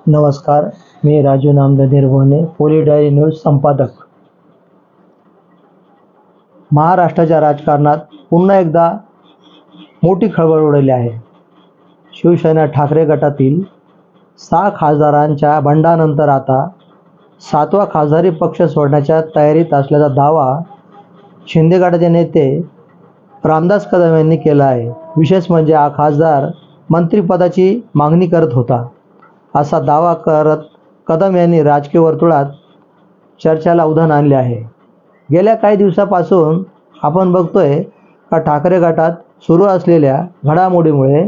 नमस्कार, मी राजू नामदेव निर्भोणे, पोली diary news संपादक. महाराष्ट्राच्या राजकारणात पुन्हा एकदा मोठी खळबळ उडाली आहे. शिवसेना ठाकरे गटातील 6 खासदारांच्या बंडानंतर आता 7वा खासदारी पक्ष सोडण्याच्या तयारीत असल्याचा दावा शिंदे गटाचे नेते रामदास कदम यांनी केला आहे. विशेष म्हणजे हा खासदार मंत्रिपदाची मागणी करत होता, असा दावा करत कदम यांनी राजकीय वर्तुळात चर्चेला उधाण आणले आहे. गेल्या काही दिवसापासून आपण बघतोय का ठाकरे गटात सुरू असलेल्या घडामोडीमुळे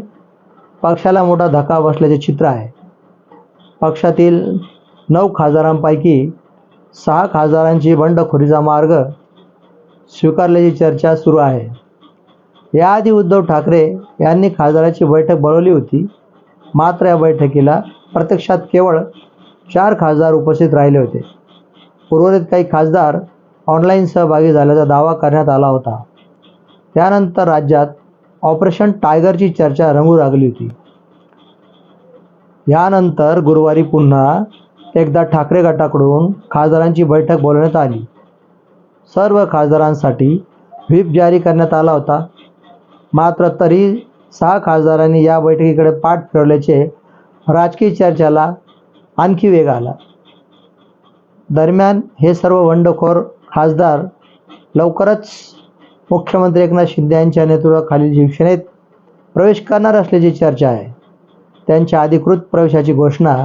पक्षाला मोठा धक्का बसल्याचे चित्र आहे. पक्षातील 9 खासदारांपैकी 6 खासदारांची बंडखोरीचा मार्ग स्वीकारल्याची चर्चा सुरू आहे. याआधी उद्धव ठाकरे यांनी खासदाराची बैठक बोलावली होती, मात्र या बैठकीला प्रत्यक्षात केवळ 4 खासदार उपस्थित राहिले होते. उर्वरित काही खासदार ऑनलाईन सहभागी झाल्याचा दावा करण्यात आला होता. त्यानंतर राज्यात ऑपरेशन टायगरची चर्चा रंगू लागली होती. यानंतर गुरुवारी पुन्हा एकदा ठाकरे गटाकडून खासदारांची बैठक बोलवण्यात आली. सर्व खासदारांसाठी व्हीप जारी करण्यात आला होता. मात्र तरी 6 खासदारांनी या बैठकीकडे पाठ फिरवल्याचे राजकीय चर्चेला आणखी वेग आला. दरम्यान हे सर्व बंडखोर खासदार लवकरच मुख्यमंत्री एकनाथ शिंदे यांच्या नेतृत्वाखालील शिवसेनेत प्रवेश करणार असल्याची चर्चा आहे. त्यांच्या अधिकृत प्रवेशाची घोषणा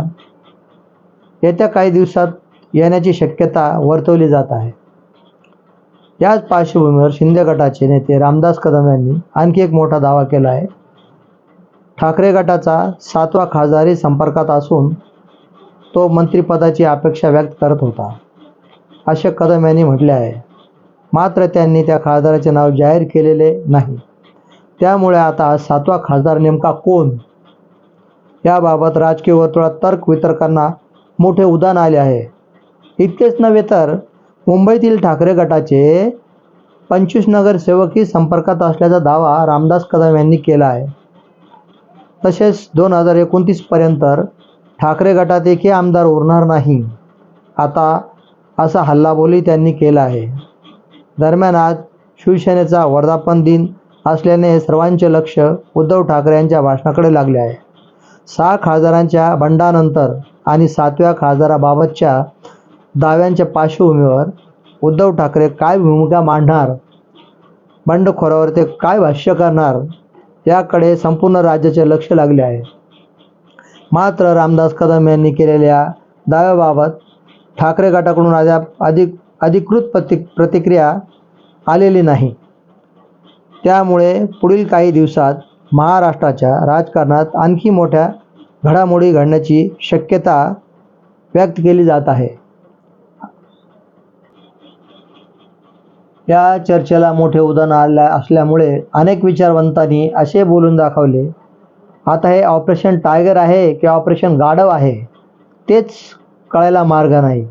येत्या काही दिवसात येण्याची शक्यता वर्तवली जात आहे. याच पार्श्वभूमीवर शिंदे गटाचे नेते रामदास कदम यांनी आणखी एक मोठा दावा केला आहे. ठाकरे गटाचा 7वा खासदारी संपर्कात असून तो मंत्रिपदाची अपेक्षा व्यक्त करत होता, असे कदम यांनी म्हटले आहे. मात्र त्यांनी त्या खासदाराचे नाव जाहीर केलेले नाही. त्यामुळे आता 7वा खासदार नेमका कोण, याबाबत राजकीय वर्तुळात तर्कवितर्कांना मोठे उधाण आले आहे. इतकेच नव्हे तर मुंबईतील ठाकरे गटाचे 25 नगरसेवकही संपर्कात असल्याचा दावा रामदास कदम यांनी केला आहे. तसेच 2029 पर्यंत ठाकरे गटात एकही आमदार उरणार नाही, आता असा हल्लाबोलही त्यांनी केला आहे. दरम्यान आज शिवसेनेचा वर्धापन दिन असल्याने सर्वांचे लक्ष उद्धव ठाकरे यांच्या भाषणाकडे लागले आहे. 6 खासदारांच्या बंडानंतर आणि 7व्या खासदाराबाबतच्या दाव्यांच्या पार्श्वभूमीवर उद्धव ठाकरे काय भूमिका मांडणार, बंडखोरावर ते काय भाष्य करणार, याकडे संपूर्ण राज्याचे लक्ष लागले आहे. मात्र रामदास कदम यांनी केलेल्या दाव्याबाबत ठाकरे गटाकडून अद्याप अधिकृत प्रतिक्रिया आलेली नाही. त्यामुळे पुढील काही दिवसात महाराष्ट्राच्या राजकारणात आणखी मोठ्या घडामोडी घडण्याची शक्यता व्यक्त केली जात आहे. या चर्चेला मोठे उधाण आले असल्यामुळे अनेक विचारवंतांनी असे बोलून दाखवले, आता हे ऑपरेशन टायगर आहे की ऑपरेशन गाढव आहे तेच कळायला मार्ग नाही.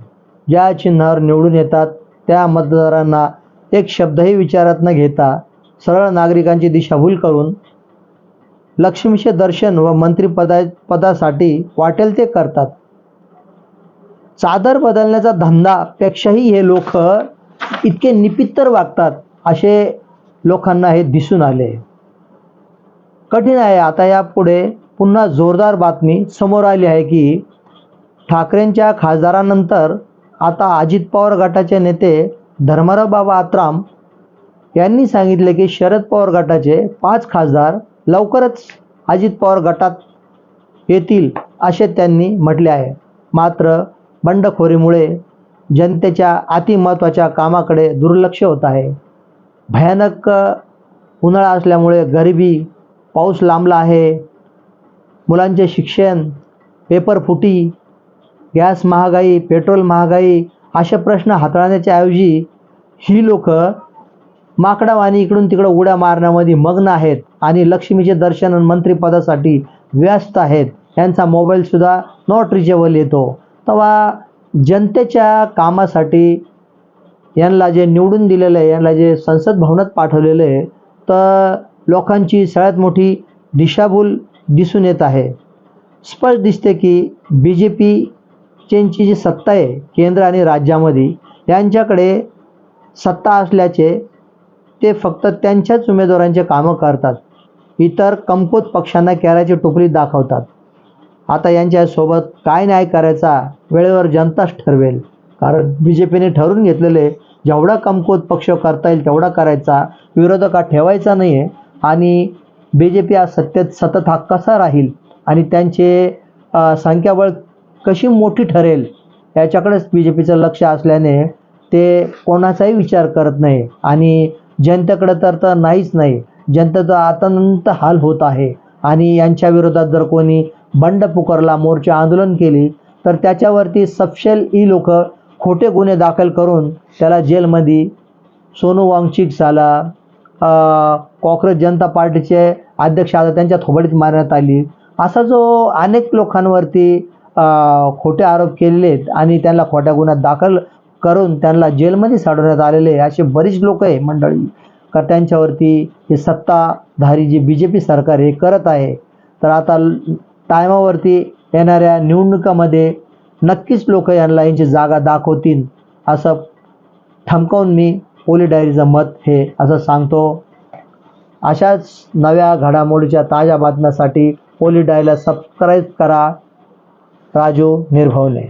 ज्या चिन्हावर निवडून येतात त्या मतदारांना एक शब्दही विचारात न घेता सरळ नागरिकांची दिशाभूल करून लक्ष्मीचे दर्शन व मंत्रिपदासाठी वाटेल ते करतात. चादर बदलण्याचा धंदापेक्षाही हे लोक इतके निपित्तर वागतात, असे लोकांना हे दिसून आले. कठीण आहे. आता यापुढे पुन्हा जोरदार बातमी समोर आली आहे की ठाकरेंच्या खासदारांनंतर आता अजित पवार गटाचे नेते धर्मराव बाबा आत्राम यांनी सांगितले की शरद पवार गटाचे 5 खासदार लवकरच अजित पवार गटात येतील, असे त्यांनी म्हटले आहे. मात्र बंडखोरीमुळे जनतेच्या अतिमहत्त्वाच्या कामाकडे दुर्लक्ष होत आहे. भयानक उन्हाळा असल्यामुळे गरिबी, पाऊस लांबला आहे, मुलांचे शिक्षण, पेपर फुटी, गॅस महागाई, पेट्रोल महागाई असे प्रश्न हाताळण्याच्या ऐवजी ही लोक माकडावाणी इकडून तिकडं उड्या मारण्यामध्ये मग्न आहेत आणि लक्ष्मीचे दर्शन मंत्रिपदासाठी व्यस्त आहेत. यांचा मोबाईलसुद्धा नॉट रिचेबल येतो. तेव्हा जनतेच्या कामासाठी यांना जे निवडून दिलेलं आहे, यांना जे संसद भवनात पाठवलेलं आहे, तर लोकांची सगळ्यात मोठी दिशाभूल दिसून येत आहे. स्पष्ट दिसते की बी जे पीची जी सत्ता आहे केंद्र आणि राज्यामध्ये, यांच्याकडे सत्ता असल्याचे ते फक्त त्यांच्याच उमेदवारांचे कामं करतात. इतर कमकुवत पक्षांना केराची टोपली दाखवतात. आता यांच्यासोबत काय न्याय करायचा वेळेवर जनताच ठरवेल. कारण बी जे पीने ठरवून घेतलेले जेवढा कमकुवत पक्ष करता येईल तेवढा करायचा, विरोधकात ठेवायचा नाही आहे. आणि बी जे पी आज सत्तेत सतत हा कसा राहील आणि त्यांचे संख्याबळ कशी मोठी ठरेल याच्याकडेच बी जे पीचं लक्ष असल्याने ते कोणाचाही विचार करत नाही. आणि जनतेकडे तर नाहीच नाही. जनतेचा अत्यंत हाल होत आहे. आणि यांच्या विरोधात जर कोणी बंड पुकारला, मोर्चा आंदोलन केली, तर त्याच्यावरती सपशेल ही लोक खोटे गुन्हे दाखल करून त्याला जेलमध्ये, सोनू वांगचुक झाला, कॉक्रोच जनता पार्टीचे अध्यक्ष आता त्यांच्या थोबाडीत मारण्यात आली, असा जो अनेक लोकांवरती खोटे आरोप केलेले आहेत आणि त्यांना खोट्या गुन्ह्यात दाखल करून त्यांना जेलमध्ये सोडवण्यात आलेले असे बरीच लोक आहे मंडळी, का त्यांच्यावरती हे सत्ताधारी जे बी जे पी सरकार हे करत आहे. तर आता टायमावरती येणाऱ्या निवडणुकामध्ये नक्कीच लोक यांची जागा दाखवतील असं ठमकावून मी पोली डायरीचं मत हे असं सांगतो. अशाच नव्या घडामोडीच्या ताज्या बातम्यासाठी पोली डायरीला सबस्क्राईब करा. राजू निर्भवने.